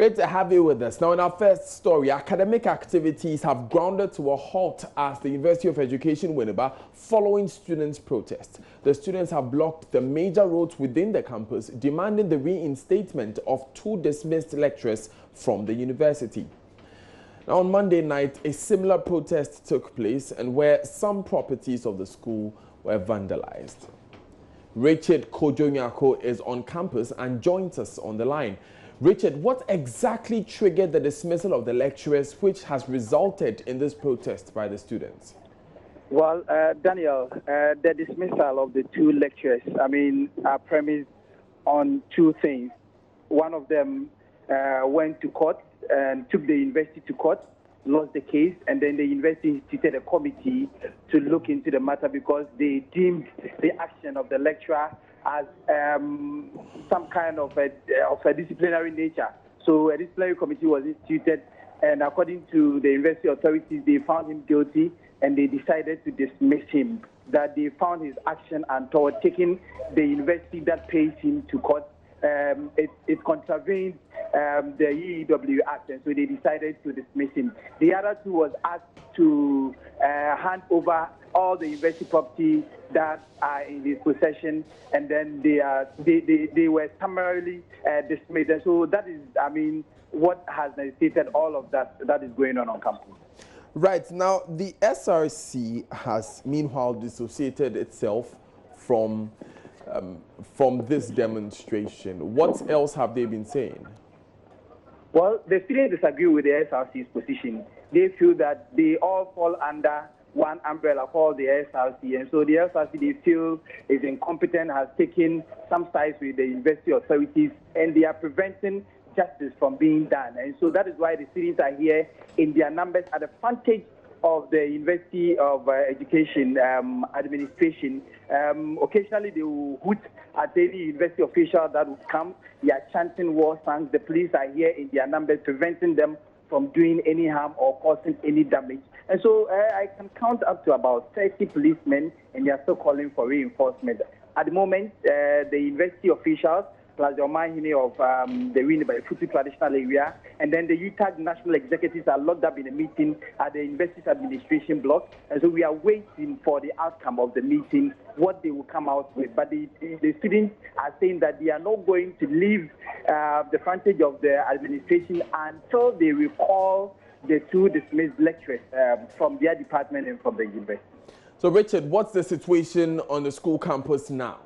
Great to have you with us. Now, in our first story, academic activities have grounded to a halt at the University of Education, Winneba, following students' protests. The students have blocked the major roads within the campus, demanding the reinstatement of 2 dismissed lecturers from the university. Now, on Monday night, a similar protest took place, and where some properties of the school were vandalized. Richard Kojonyako is on campus and joins us on the line. Richard, what exactly triggered the dismissal of the lecturers, which has resulted in this protest by the students? Well, Daniel, the dismissal of the 2 lecturers, are premised on 2 things. One of them went to court and took the university to court, lost the case, and then the university instituted a committee to look into the matter because they deemed the action of the lecturer as some kind of a disciplinary nature. So a disciplinary committee was instituted, and according to the university authorities, they found him guilty and they decided to dismiss him. That they found his action untoward, taking the university that pays him to court. It contravened the EEW Act, and so they decided to dismiss him. The other 2 was asked to hand over all the university property that are in his possession, and then they were summarily dismissed. And so that is, what has necessitated all of that is going on campus. Right. Now, the SRC has meanwhile dissociated itself from this demonstration. What else have they been saying? Well, the students disagree with the SRC's position. They feel that they all fall under one umbrella called the SRC, and so the SRC, they feel, is incompetent, has taken some sides with the university authorities, and they are preventing justice from being done. And so that is why the students are here in their numbers at the frontage of the University of Education administration. Occasionally they will hoot at any university official that will come. They are chanting war songs. The police are here in their numbers, preventing them from doing any harm or causing any damage. And so I can count up to about 30 policemen, and they are still calling for reinforcement. At the moment, the university officials, plus the Omahine of the Winneba Futu traditional area, and then the UTAG national executives are locked up in a meeting at the university's administration block. And so we are waiting for the outcome of the meeting, what they will come out with. But the students are saying that they are not going to leave the frontage of the administration until they recall the 2 dismissed lecturers from their department and from the university. So, Richard, what's the situation on the school campus now?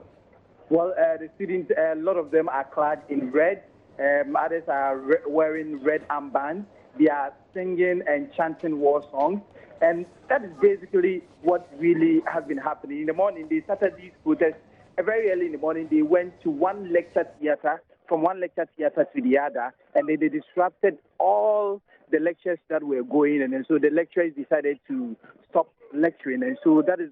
Well, the students, a lot of them are clad in red. Others are wearing red armbands. They are singing and chanting war songs. And that is basically what really has been happening. In the morning, they started these protests very early in the morning. They went to one lecture theater, from one lecture theater to the other, and they disrupted all the lectures that were going. And so the lecturers decided to stop lecturing. And so that is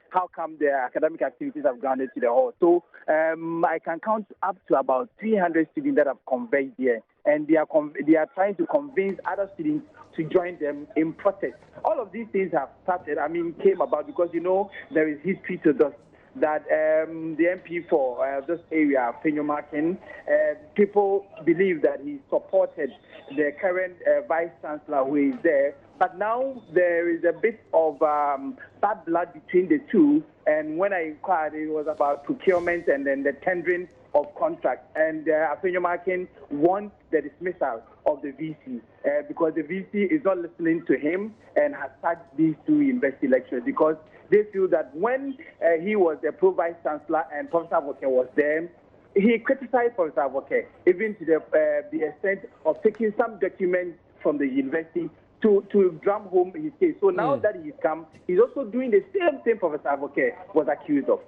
how come the academic activities have grounded to the hall. So I can count up to about 300 students that have converged here, and they are trying to convince other students to join them in protest. All of these things have started, came about because, there is history to this. That the MP for this area, Fenyomakin, people believe that he supported the current Vice Chancellor who is there. But now there is a bit of bad blood between the 2. And when I inquired, it was about procurement and then the tendering of contracts. And Fenyomakin wants the dismissal of the VC because the VC is not listening to him and has sacked these 2 university lecturers because they feel that when he was the pro-vice chancellor and Professor Avoke was there, he criticized Professor Avoke, even to the extent of taking some documents from the university to drum home his case. So now that he's come, he's also doing the same thing Professor Avoke was accused of.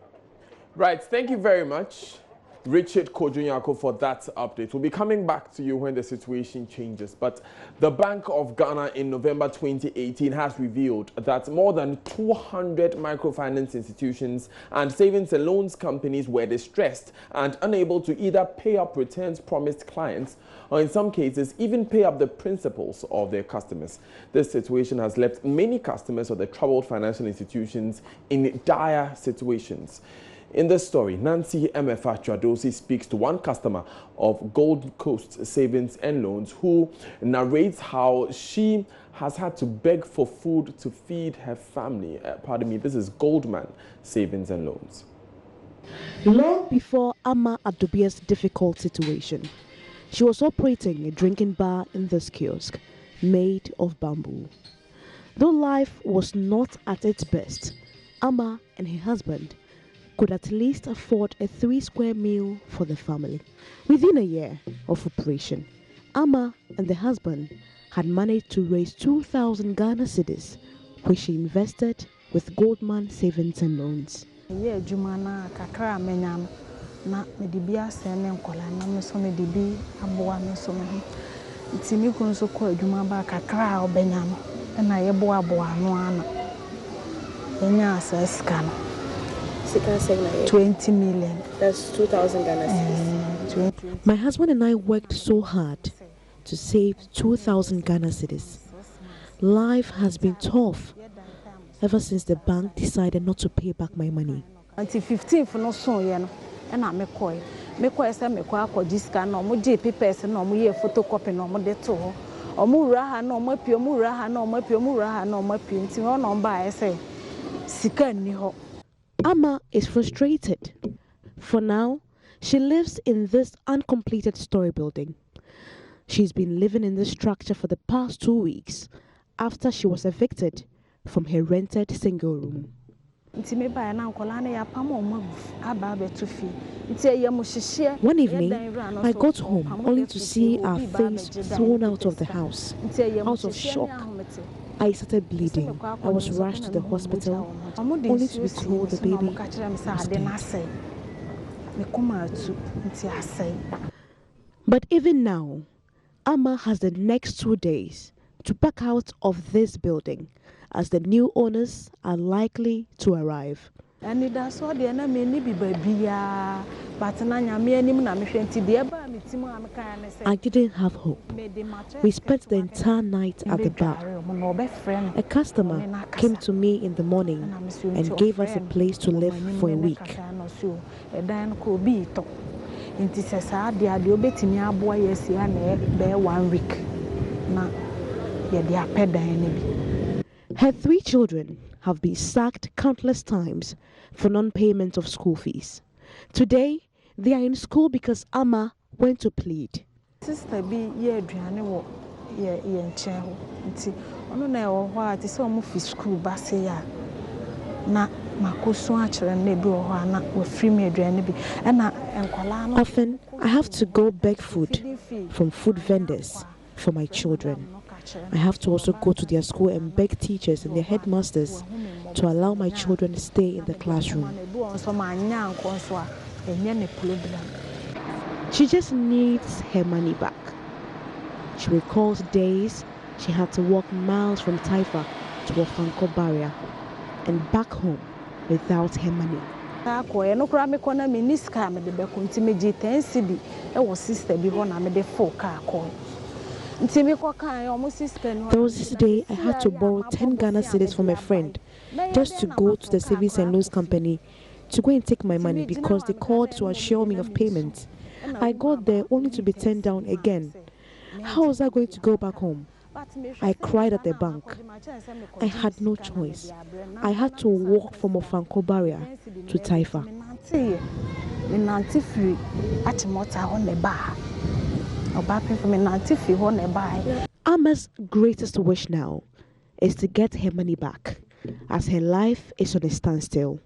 Right. Thank you very much, Richard Kojonyako, for that update. We'll be coming back to you when the situation changes. But the Bank of Ghana in November 2018 has revealed that more than 200 microfinance institutions and savings and loans companies were distressed and unable to either pay up returns promised clients or in some cases even pay up the principals of their customers. This situation has left many customers of the troubled financial institutions in dire situations. In this story, Nancy MFA Chwadosi speaks to one customer of Gold Coast Savings and Loans who narrates how she has had to beg for food to feed her family. Pardon me, this is Goldman Savings and Loans. Long before Amma Adobia's difficult situation, she was operating a drinking bar in this kiosk, made of bamboo. Though life was not at its best, Amma and her husband could at least afford a 3-square meal for the family. Within a year of operation, Amma and the husband had managed to raise 2,000 Ghana cedis, which she invested with Goldman Savings and Loans. Na medibia sene nkola na me so medibi aboa me so me ntimi ko nso ko adwuma ba kakra obenya no na ye boa no ana enya asaska no sika segna 20 million. That's 2,000 Ghana cedis. My husband and I worked so hard to save 2,000 Ghana cedis. Life has been tough ever since the bank decided not to pay back my money. Until 15th no so ye no na me koi say me kwa akodi sika na omo je papers na omo ye photocopy na omo de to ho omo wura ha na omo apie omo wura ha na omo apie omo wura ha na omo apie nti ho no ba say sika ni ho. Amma is frustrated. For now, she lives in this uncompleted story building. She's been living in this structure for the past 2 weeks after she was evicted from her rented single room. One evening, I got home only to see our face thrown out of the house. Out of shock, I started bleeding. I was rushed to the hospital only to be told the baby was dead. But even now, Amma has the next 2 days to back out of this building, as the new owners are likely to arrive. I didn't have hope. We spent the entire night at the bar. A customer came to me in the morning and gave us a place to live for a week. Her 3 children have been sacked countless times for non-payment of school fees. Today, they are in school because Amma went to plead. Sister be ye aduane wo ye nche nti ono na e wo ho a ti se omo fi school ba se ya na makoso a kire na bi wo ho na wo free me aduane bi e na enkola no. Often, I have to go beg food from food vendors for my children. I have to also go to their school and beg teachers and their headmasters to allow my children to stay in the classroom. She just needs her money back. She recalls days she had to walk miles from Taifa to Ofanko barrier and back home without her money. There was this day I had to borrow 10 Ghana cedis from a friend just to go to the savings and loans company to go and take my money because they called to assure me of payment. I got there only to be turned down again. How was I going to go back home? I cried at the bank. I had no choice. I had to walk from Ofanko barrier to Taifa. Amma's greatest wish now is to get her money back, as her life is on a standstill.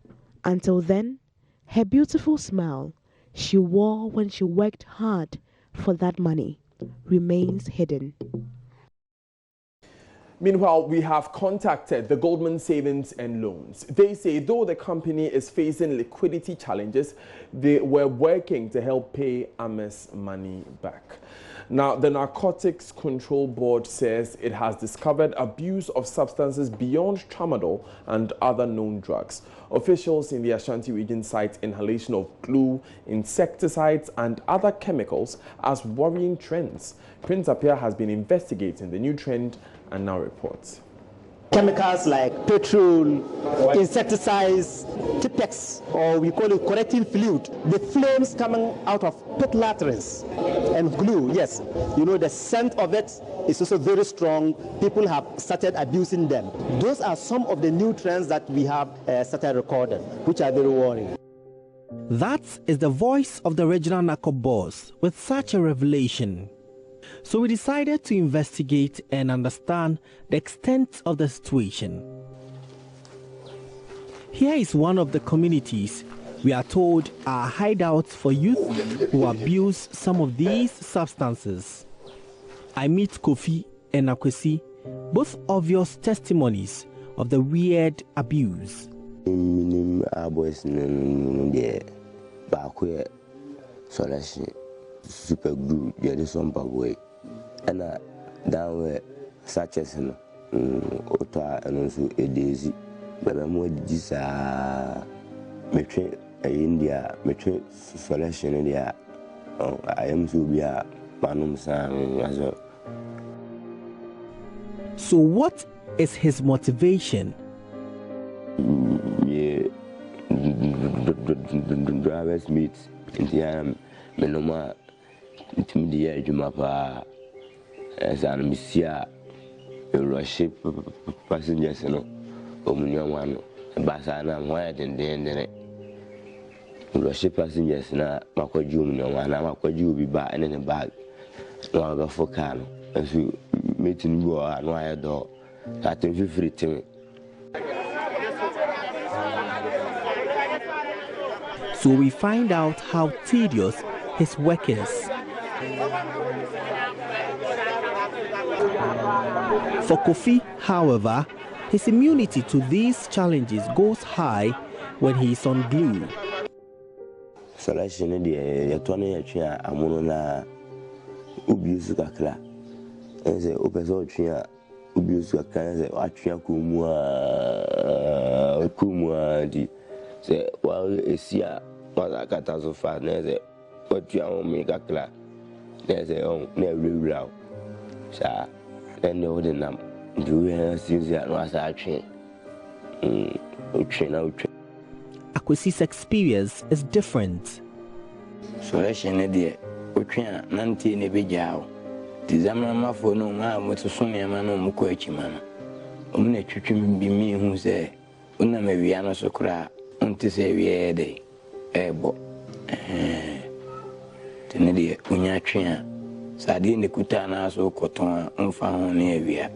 Until then, her beautiful smile she wore when she worked hard for that money remains hidden. Meanwhile, we have contacted the Goldman Savings and Loans. They say though the company is facing liquidity challenges, they were working to help pay Amma's money back. Now, the Narcotics Control Board says it has discovered abuse of substances beyond tramadol and other known drugs. Officials in the Ashanti region cite inhalation of glue, insecticides and other chemicals as worrying trends. Prince Appiah has been investigating the new trend and now reports. chemicals like petrol, insecticides, Tipex, or we call it correcting fluid. The flames coming out of pit latrines and glue, yes, you know, the scent of it is also very strong. People have started abusing them. Those are some of the new trends that we have started recording, which are very worrying. That is the voice of the regional narco boss with such a revelation. So we decided to investigate and understand the extent of the situation. Here is one of the communities we are told are hideouts for youth who abuse some of these substances. I meet Kofi and Akwesi, both obvious testimonies of the weird abuse. Super glue, yeah, this one bag way. And down where sachets and Otta and also a daisy. But I'm more this metric India, metric selection in the I am to be a manum sang as well. So, what is his motivation? Yeah, drivers meet in the Menoma. Media Jumapa as an Missia, Russia passengers, no, one, Basana, White and then Russia passengers, na Mako Junior, one, Mako Ju be back and in a bag, no other for Cano, as you meet in Goa and wire door, that will free to me. So we find out how tedious his work is. For Kofi, however, his immunity to these challenges goes high when he is on glue. Selection in the 20 year, I'm on a Ubius Kakla. And the Opeso Tria Ubius Kakla, Atria Kumua, say, well, it's here, was a catastrophe. What you want me Kakla? There's a own never real. Sir, then the older number. Do you have since that was our train? Akwesi's experience is different. So that's an idea. We can't nanti ne bejao. Tizama mafo no ma moto sonia mano mukwechi mana. Omne twetwem bi mi hu se una me wia no so kra onte se wie de ebo. Tenede unya twea. Sadi ne kuta na so koton onfa ho ne awia.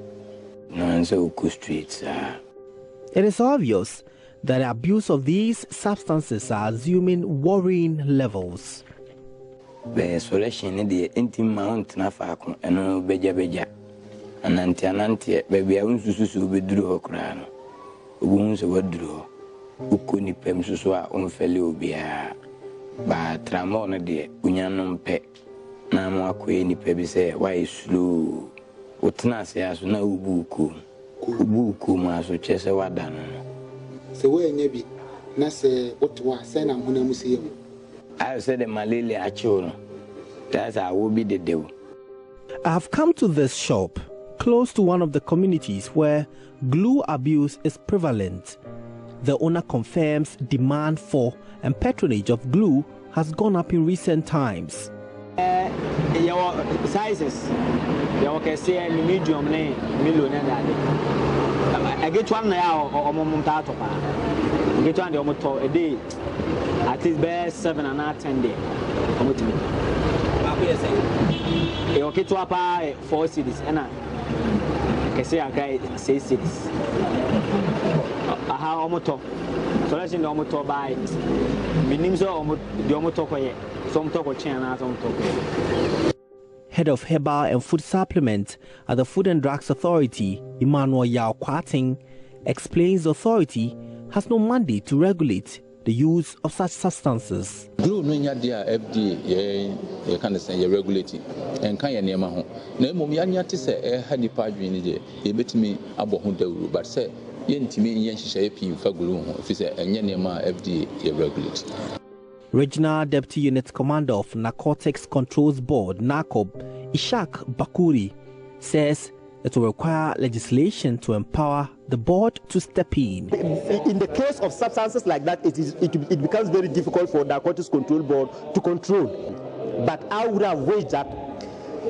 No so ku streets. It is obvious that the abuse of these substances are assuming worrying levels. The solution is the intimate mount na faako eno beja ananti baby unsusu be duro okra no ogun so waduro ukoni pem susu a onfele obia ba tramo no de unyanom pe na mo akoe ni pe bi se why slow utna se aso na ubuku ma so chese wada no se we nya bi na se otwa se na hona musie mu I said the malaria achoro. That's how will be the devil. I have come to this shop close to one of the communities where glue abuse is prevalent. The owner confirms demand for and patronage of glue has gone up in recent times. Your sizes, you can see medium name, millionaire. I get one now or Momentato. I get one a day. At least best 7 and 10 days. You get to apply 4 cities, and I can say I got 6 cities. I have almost so let's in the almost by meaning so the almost some talk or channel, some talk. Head of Herbal and Food Supplement at the Food and Drugs Authority, Emmanuel Yao Kwating, explains the authority has no mandate to regulate the use of such substances. Glue no nya dia FDA ye kan say ye regulating en kan ye nema ho na mom ya nya te say e ha nipa adwene je ye betimi abo ho dawuru but say ye ntimi ye nhihye ye pin fa glue ho fi say enye nema FDA ye regulate. Regional Deputy Unit Commander of Narcotics Controls Board, NACOB, Ishak Bakuri, says it will require legislation to empower the board to step in. In the case of substances like that, it becomes very difficult for the Narcotics Control Board to control. But I would have wished that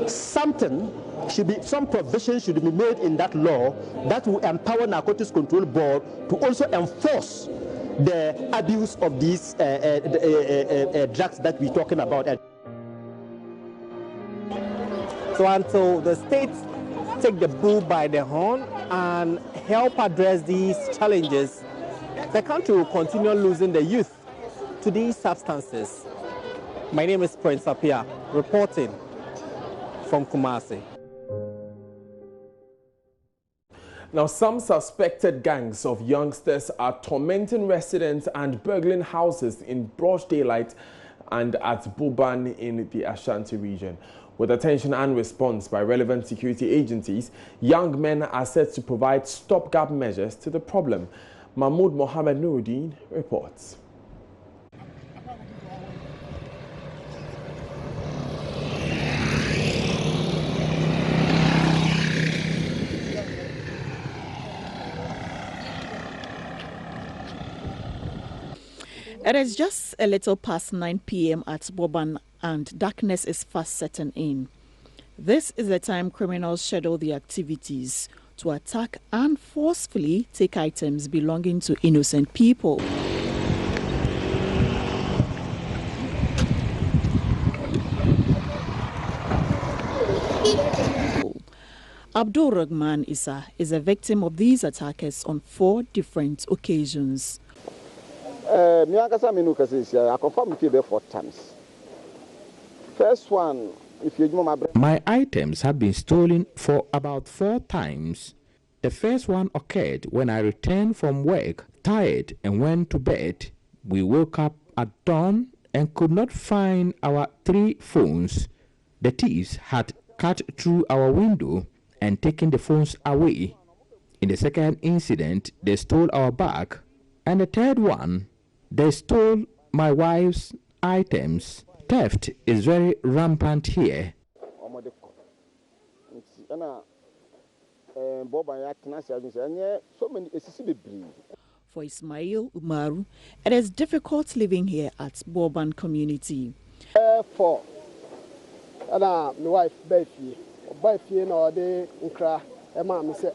some provision should be made in that law that will empower Narcotics Control Board to also enforce the abuse of these drugs that we're talking about. So until the states take the bull by the horn and help address these challenges, the country will continue losing the youth to these substances. My name is Prince Apia, reporting from Kumasi. Now, some suspected gangs of youngsters are tormenting residents and burgling houses in broad daylight and at Buban in the Ashanti region. With attention and response by relevant security agencies, young men are set to provide stopgap measures to the problem. Mahmoud Mohammed Nuruddin reports. It is just a little past 9 p.m. at Boban and darkness is fast setting in. This is the time criminals schedule their activities to attack and forcefully take items belonging to innocent people. Abdul Rahman Issa is a victim of these attackers on 4 different occasions. I confirm with you there 4 times. First one, if you my items have been stolen for about 4 times. The first one occurred when I returned from work, tired, and went to bed. We woke up at dawn and could not find our 3 phones. The thieves had cut through our window and taken the phones away. In the second incident, they stole our bag. And the third one, they stole my wife's items. Theft is very rampant here. For Ismail Umaru, it is difficult living here at Boban community. For my wife, Becky, no, they cry. And mom said,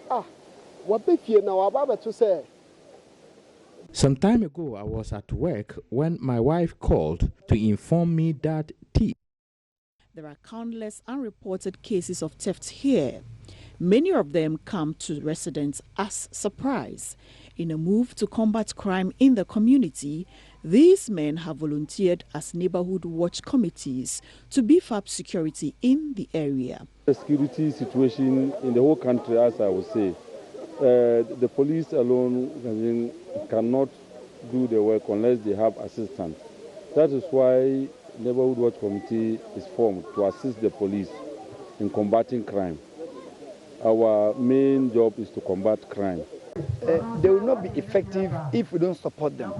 what Becky now about to say? Some time ago, I was at work when my wife called to inform me that there are countless unreported cases of theft here. Many of them come to residents as surprise. In a move to combat crime in the community, these men have volunteered as neighborhood watch committees to beef up security in the area. The security situation in the whole country, as I would say, the police alone cannot do the work unless they have assistance. That is why Neighborhood Watch Committee is formed to assist the police in combating crime. Our main job is to combat crime. They will not be effective if we don't support them.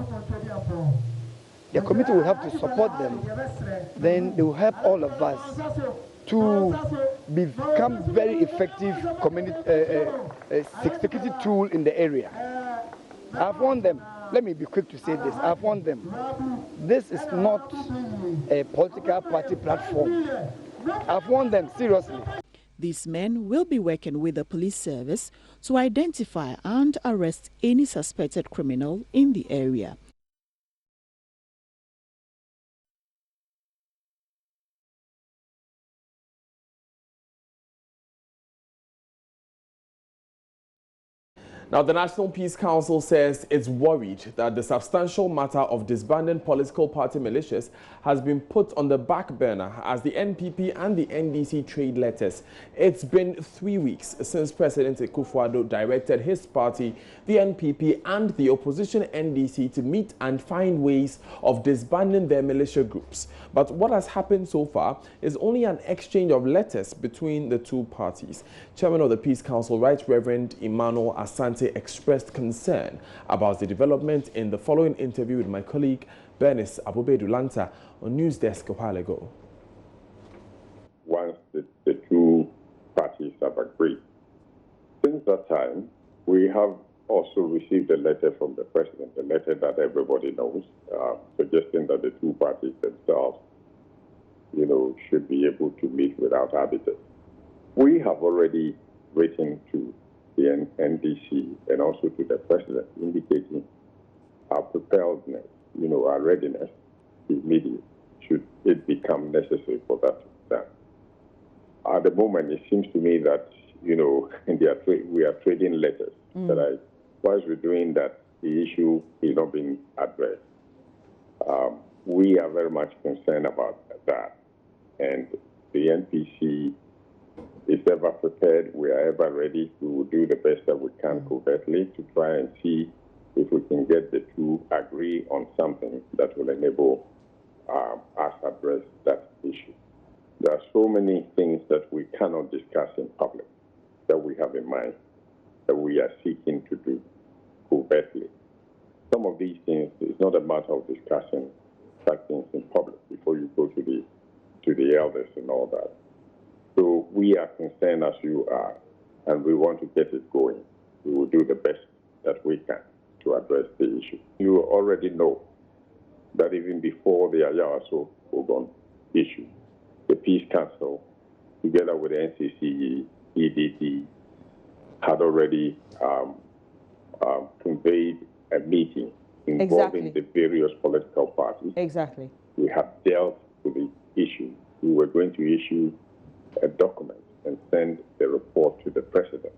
The committee will have to support them. Then they will help all of us to become very effective security tool in the area. I've warned them. Let me be quick to say this. I've warned them. This is not a political party platform. I've warned them seriously. These men will be working with the police service to identify and arrest any suspected criminal in the area. Now, the National Peace Council says it's worried that the substantial matter of disbanding political party militias has been put on the back burner as the NPP and the NDC trade letters. It's been 3 weeks since President Akufo-Addo directed his party, the NPP, and the opposition NDC to meet and find ways of disbanding their militia groups. But what has happened so far is only an exchange of letters between the 2 parties. Chairman of the Peace Council, Right Reverend Emmanuel Asante, expressed concern about the development in the following interview with my colleague Bernice Abobe-Dulanta on News Desk a while ago. Once the 2 parties have agreed Since that time, we have also received a letter from the president, a letter that everybody knows, suggesting that the two parties themselves, should be able to meet without arbiters. We have already written to the NDC and also to the president, indicating our preparedness, our readiness to mediate, should it become necessary for that to be done. At the moment, it seems to me that, we are trading letters. Whilst we're doing that, the issue is not being addressed. We are very much concerned about that. And the NPC is ever prepared. We are ever ready. We will do the best that we can covertly to try and see if we can get the two agree on something that will enable us address that issue. There are so many things that we cannot discuss in public that we have in mind that we are seeking to do covertly. Some of these things, it's not a matter of discussing such things in public before you go to the elders and all that. So we are concerned as you are, and we want to get it going. We will do the best that we can to address the issue. You already know that even before the Ayawaso Ogon issue, the Peace Council, together with the NCCE, EDD, had already conveyed a meeting involving the various political parties. Exactly. We have dealt with the issue. We were going to issue a document and send the report to the president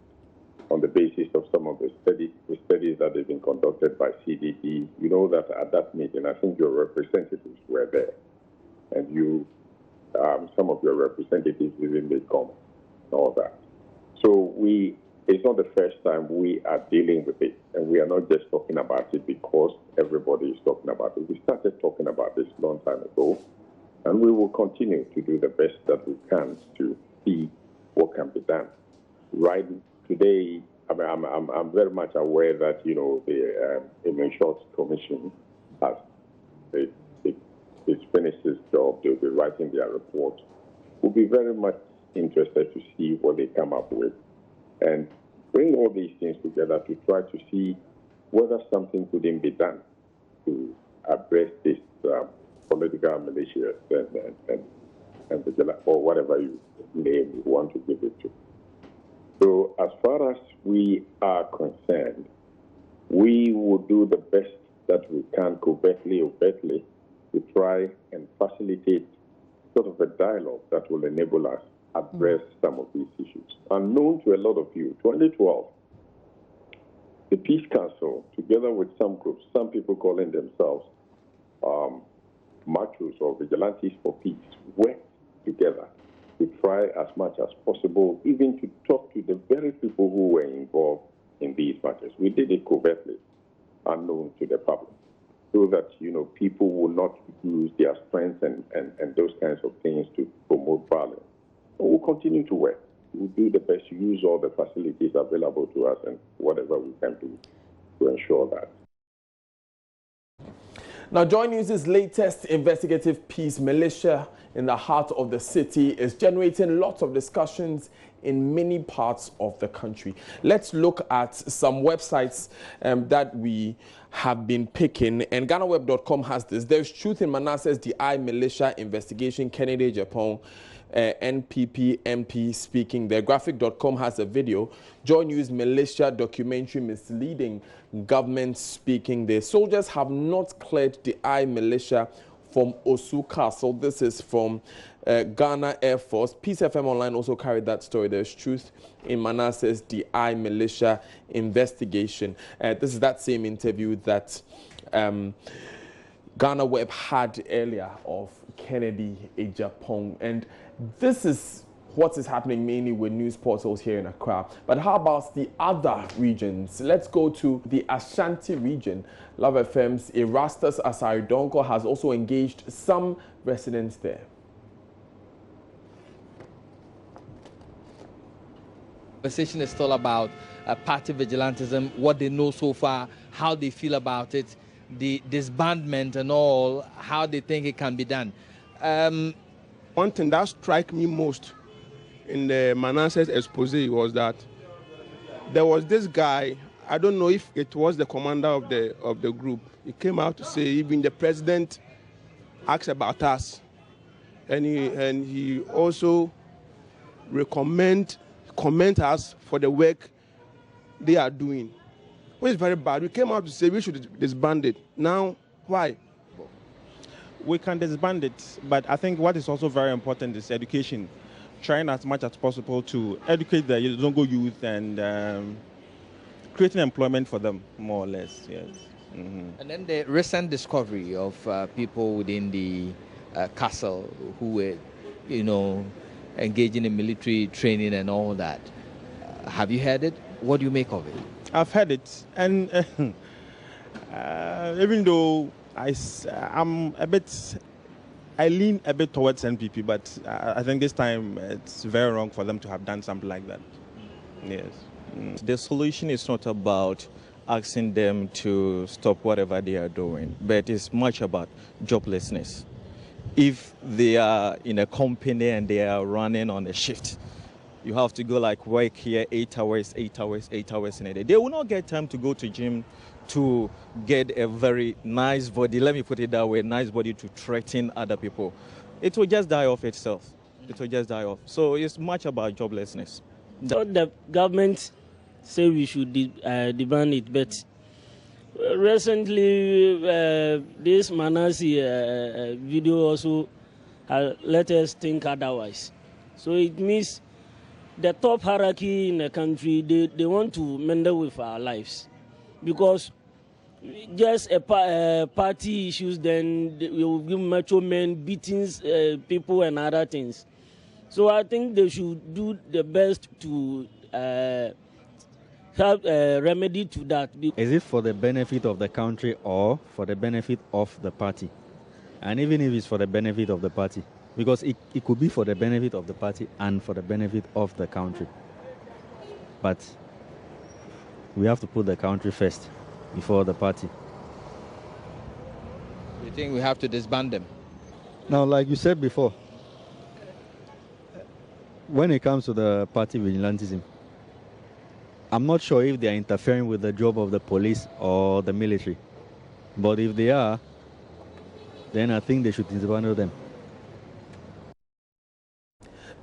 on the basis of some of the studies that have been conducted by CDD. You know that at that meeting, I think your representatives were there, and some of your representatives even made comments and all that. So it's not the first time we are dealing with it, and we are not just talking about it because everybody is talking about it. We started talking about this a long time ago, and we will continue to do the best that we can to see what can be done. Right today, I'm very much aware that the Aiming Short Commission has it's finished its job. They'll be writing their report. We'll be very much interested to see what they come up with and bring all these things together to try to see whether something couldn't be done to address this political militia and or whatever name you want to give it to. So as far as we are concerned, we will do the best that we can covertly or overtly to try and facilitate sort of a dialogue that will enable us address some of these issues. Unknown to a lot of you, 2012, the Peace Council, together with some groups, some people calling themselves machos or vigilantes for peace, worked together to try as much as possible, even to talk to the very people who were involved in these matters. We did it covertly, unknown to the public, so that people will not use their strength and those kinds of things to promote violence. But we'll continue to work. We'll do the best to use all the facilities available to us and whatever we can do to ensure that. Now, Joy News' latest investigative piece, Militia in the Heart of the City, is generating lots of discussions in many parts of the country. Let's look at some websites that we have been picking, and GhanaWeb.com has this. There's truth in Manasseh's DI Militia investigation, Kennedy Japan, NPP MP speaking there. Graphic.com has a video. Joy News Militia documentary misleading government speaking there. Soldiers have not cleared the I Militia from Osu Castle. This is from Ghana Air Force. Peace FM Online also carried that story. There's truth in Manasseh's DI Militia investigation. This is that same interview that Ghana Web had earlier of Kennedy Ejapong. And this is what is happening mainly with news portals here in Accra. But how about the other regions? Let's go to the Ashanti region. Love FM's Erastus Asaridonko has also engaged some residents there. Conversation is still about party vigilantism, what they know so far, how they feel about it, the disbandment and all, how they think it can be done. One thing that struck me most in the Manasseh's expose was that there was this guy, I don't know if it was the commander of the group. He came out to say even the president asked about us, and he also comment us for the work they are doing, which is very bad. We came out to say we should disband it. Now, why? We can disband it, but I think what is also very important is education. Trying as much as possible to educate the Zongo youth and creating employment for them, more or less, yes. Mm-hmm. And then the recent discovery of people within the castle who were, engaging in military training and all that. Have you heard it? What do you make of it? I've heard it, and even though I lean a bit towards NPP, but I think this time it's very wrong for them to have done something like that. Yes. The solution is not about asking them to stop whatever they are doing, but it's much about joblessness. If they are in a company and they are running on a shift, you have to go like work here 8 hours in a day. They will not get time to go to gym to get a very nice body, let me put it that way, nice body to threaten other people. It will just die off itself. It will just die off. So it's much about joblessness. So the government say we should deband it, but recently this Manasi video also let us think otherwise. So it means the top hierarchy in the country, they want to meddle with our lives. Because just party issues, then we will give macho men beatings, people and other things. So I think they should do the best to have a remedy to that. Is it for the benefit of the country or for the benefit of the party? And even if it's for the benefit of the party, because it could be for the benefit of the party and for the benefit of the country. But we have to put the country first before the party. You think we have to disband them? Now, like you said before, when it comes to the party vigilantism, I'm not sure if they are interfering with the job of the police or the military. But if they are, then I think they should disband them.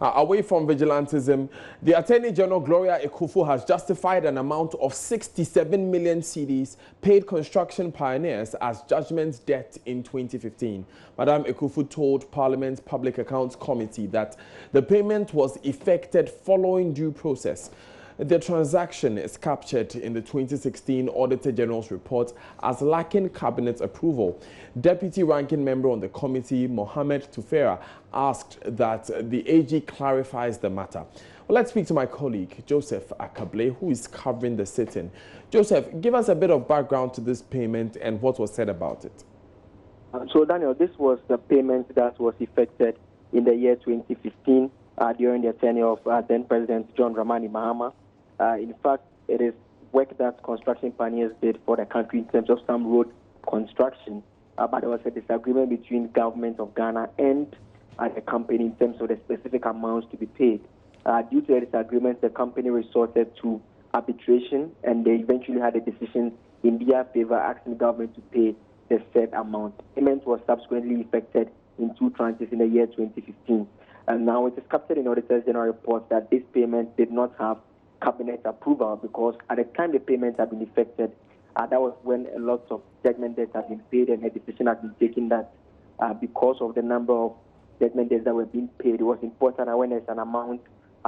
Away from vigilantism, the Attorney General Gloria Ekufu has justified an amount of 67 million cedis paid construction pioneers as judgment debt in 2015. Madam Ekufu told Parliament's Public Accounts Committee that the payment was effected following due process. The transaction is captured in the 2016 Auditor General's report as lacking cabinet approval. Deputy Ranking Member on the committee, Mohammed Tufera, asked that the AG clarifies the matter. Well, let's speak to my colleague, Joseph Akable, who is covering the sitting. Joseph, give us a bit of background to this payment and what was said about it. So, Daniel, this was the payment that was effected in the year 2015 during the tenure of then President John Dramani Mahama. In fact, it is work that construction pioneers did for the country in terms of some road construction, but there was a disagreement between government of Ghana and the company in terms of the specific amounts to be paid. Due to the disagreement, the company resorted to arbitration, and they eventually had a decision in their favor asking the government to pay the said amount. Payment was subsequently effected in 2 tranches in the year 2015. And now it is captured in Auditor General report that this payment did not have cabinet approval, because at the time the payments had been effected, that was when a lot of judgment debts had been paid, and a decision had been taken that because of the number of judgment debts that were being paid, it was important that when there's an amount,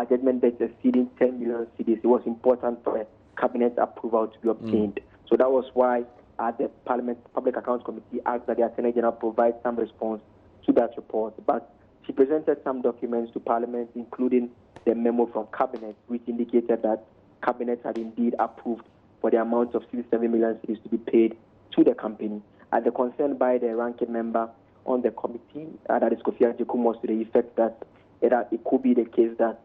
judgment debts exceeding 10 million cedis, it was important for a cabinet approval to be obtained. So that was why the Parliament Public Accounts Committee asked that the Attorney General provide some response to that report. But she presented some documents to Parliament, including the memo from Cabinet, which indicated that Cabinet had indeed approved for the amount of 67 million cedis to be paid to the company. The concern by the ranking member on the committee, that is Kofi Ajekum, was to the effect that it could be the case that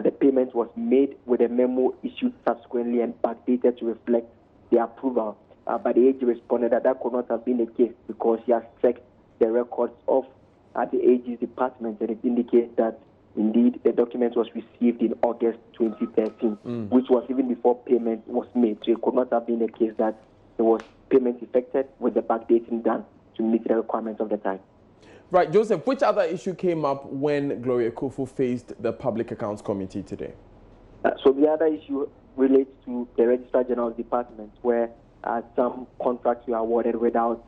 the payment was made with a memo issued subsequently and backdated to reflect the approval. But the AG responded that that could not have been the case because he has checked the records of the AG's department, and it indicates that indeed the document was received in August 2013, which was even before payment was made. So it could not have been the case that there was payment effected with the backdating done to meet the requirements of the time. Right, Joseph, which other issue came up when Gloria Kufu faced the Public Accounts Committee today? So the other issue relates to the Registrar General's Department, where some contracts were awarded without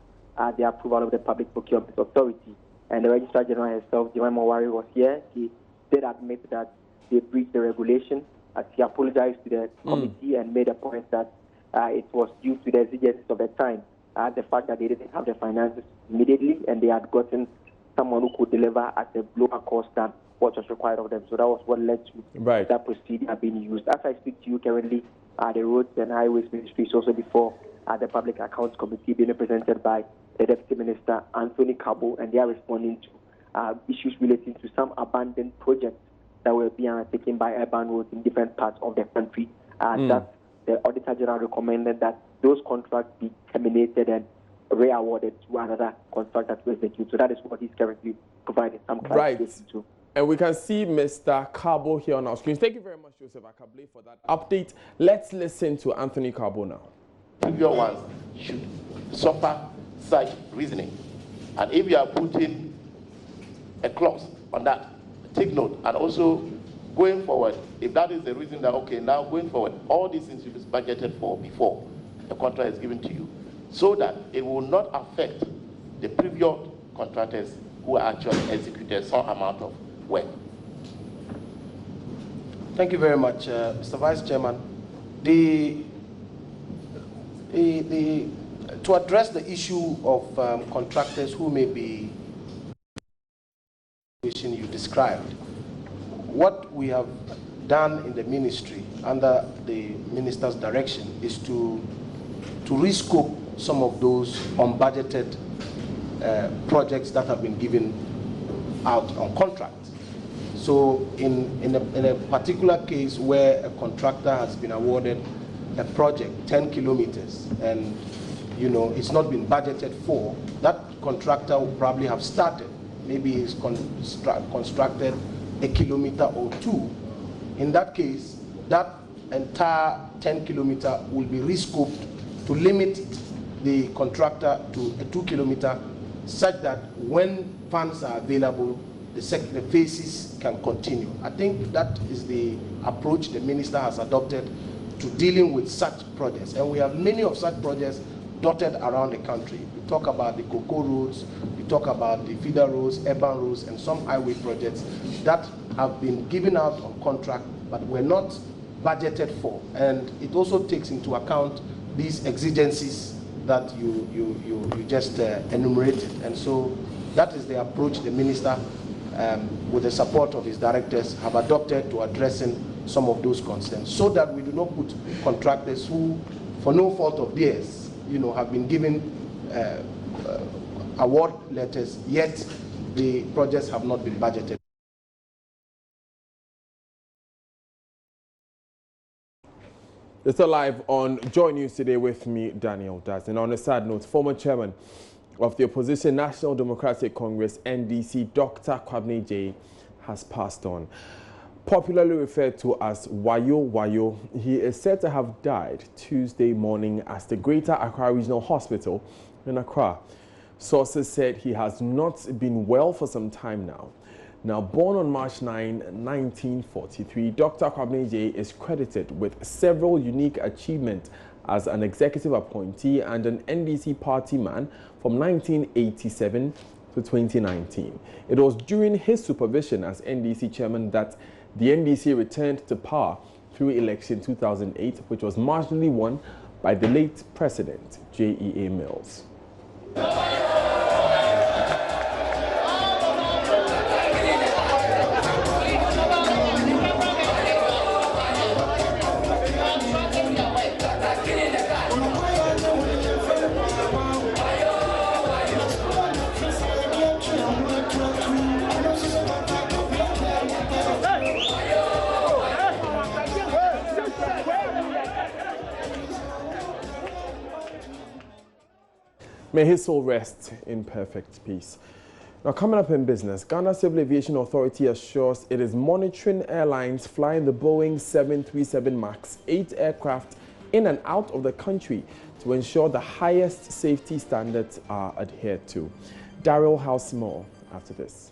the approval of the Public Procurement Authority. And the Registrar General herself, Jemima Wari, was here. He did admit that they breached the regulation. He apologized to the committee and made a point that it was due to the exigencies of the time, the fact that they didn't have the finances immediately and they had gotten someone who could deliver at a lower cost than what was required of them. So that was what led to that procedure being used. As I speak to you currently, the Roads and Highways Ministry is also before the Public Accounts Committee being represented by the Deputy Minister, Anthony Cabo, and they are responding to issues relating to some abandoned projects that were being undertaken by urban roads in different parts of the country. That the Auditor General recommended that those contracts be terminated and re-awarded to another contractor to execute. So that is what he's currently providing some clarification to. And we can see Mr. Cabo here on our screens. Thank you very much, Joseph Akable, for that update. Let's listen to Anthony Cabo now. Previous ones should suffer such reasoning. And if you are putting a clause on that, take note. And also, going forward, if that is the reason that, okay, now going forward, all these things should be budgeted for before the contract is given to you, so that it will not affect the previous contractors who actually executed some amount of work. Thank you very much, Mr. Vice Chairman. To address the issue of contractors who may be you described, what we have done in the ministry under the minister's direction is to rescope some of those unbudgeted projects that have been given out on contract. So in a particular case where a contractor has been awarded a project 10 kilometers and it's not been budgeted for, that contractor will probably have started. Maybe he's constructed a kilometer or two. In that case, that entire 10 kilometer will be rescoped to limit the contractor to a 2 kilometer, such that when funds are available, the phases can continue. I think that is the approach the minister has adopted to dealing with such projects. And we have many of such projects dotted around the country. We talk about the cocoa roads, we talk about the feeder roads, urban roads, and some highway projects that have been given out on contract but were not budgeted for. And it also takes into account these exigencies that you just enumerated. And so that is the approach the minister, with the support of his directors, have adopted to addressing some of those concerns, so that we do not put contractors who, for no fault of theirs, have been given award letters, yet the projects have not been budgeted. You're still live on Joy News today with me, Daniel Daz. And on a sad note, former chairman of the opposition National Democratic Congress, NDC, Dr. Kwabena J, has passed on. Popularly referred to as Wayo Wayo, he is said to have died Tuesday morning at the Greater Accra Regional Hospital in Accra. Sources said he has not been well for some time now. Now, born on March 9, 1943, Dr. Kwabena J is credited with several unique achievements as an executive appointee and an NDC party man from 1987 to 2019. It was during his supervision as NDC chairman that the NDC returned to power through election 2008, which was marginally won by the late president, J.E.A. Mills. May his soul rest in perfect peace. Now, coming up in business, Ghana Civil Aviation Authority assures it is monitoring airlines flying the Boeing 737 MAX 8 aircraft in and out of the country to ensure the highest safety standards are adhered to. Daryl has more after this.